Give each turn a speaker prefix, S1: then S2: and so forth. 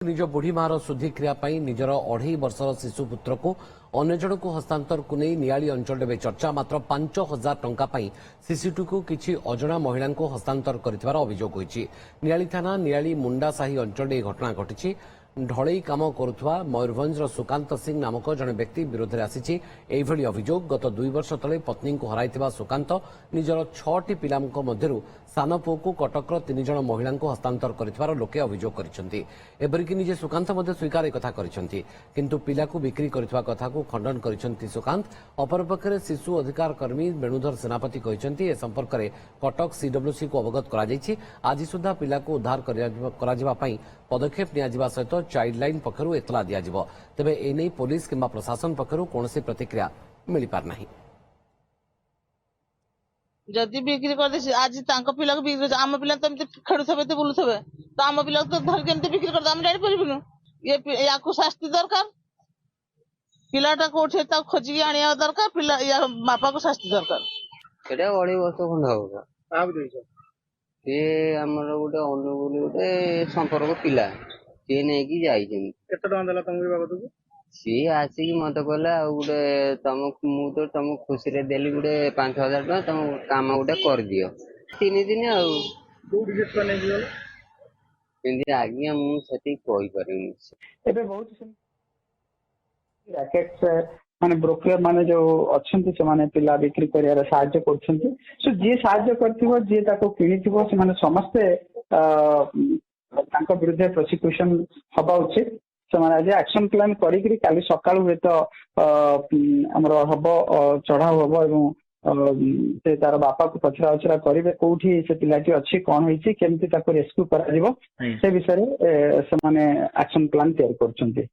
S1: निज बुढ़ी मार शुद्धिक्रिया निजर 2.5 वर्षर शिशु पुत्र को अन्य जन को हस्तांतर को नहीं नियाली अंचल में चर्चा मात्र 5,000 टंका शिशुटी को किसी अजना महिला को हस्तांतर कर अभियोग होती। नियाली थाना नियाली मुंडासाही अंचल यह घटना घटी। ढलई काम करुवा मयूरभंजर सुकांत सिंह नामक जड़े व्यक्ति विरोध में आसी अभियोग। गत 2 वर्ष तले पत्नी को हराइथिबा सुकांत निजर 6टी पिला मध्यरु सान पुओ को कटकर 3 जन महिला हस्तांतर कर लोके अभियोग करछन्ती। एपरिक निजे सुकांत स्वीकार एक किंतु पिला को बिक्री करथिबा कथा को खंडन करछन्ती सुकांत। अपरपक्षे शिशु अधिकार कर्मी वेणुधर सेनापति कहते ए संपर्क में कटक सीडब्ल्यूसी को अवगत कर आज सुधा पिला को उद्धार कर पदक्षेप नियाजिबा सहित चाइल्डलाइन पक्षर एतला दियाजिबो। तेबे एने पुलिस किंबा प्रशासन पक्षर कौनसी प्रतिक्रिया मिल पार नाही।
S2: जदि बिक्री कर दे आज तांको पिला को बिक्री आम पिला तो खेलुवे तो बुलुवे तो आम पिला तो धर के बिक्री कर जानी पारिबुनु। ये या शास्ति दरकार पिलाटा कोठे खोजिकी आनिया दरकार पिला या बापा को शास्ति दरकार।
S3: एटा 2.5 वर्ष खंड होगा से हमर गोटे अनुगुल गोटे संपर्क पिला सी नहीं जाइए सी आसिक मत कहला गोटे तुम तो तुम खुशी रे देली गोटे 5,000 टका तुम काम गोटे कर दियो 3 दिन आज्ञा मुझे
S4: माने ब्रोकर माने जो अच्छे से माने पिला बिक्री कर साहाय्य करछन्ती। सो जे साहाय्य करथिबो जे ताको किनिथिबो से माने समस्ते तांको विरुद्ध प्रोसिक्यूशन हबा उचित। से माने आज एक्शन प्लान करी काली सकाळु हे तो हमर हबो चढ़ाव हबो एवं से तार बापा को पचरा उचरा करिवे कोठी से पिलाटी अछि कोन होईछि केमति ताको रेस्क्यू करा दिबो से विषय से माने एक्शन प्लान तैयार करछन्ती।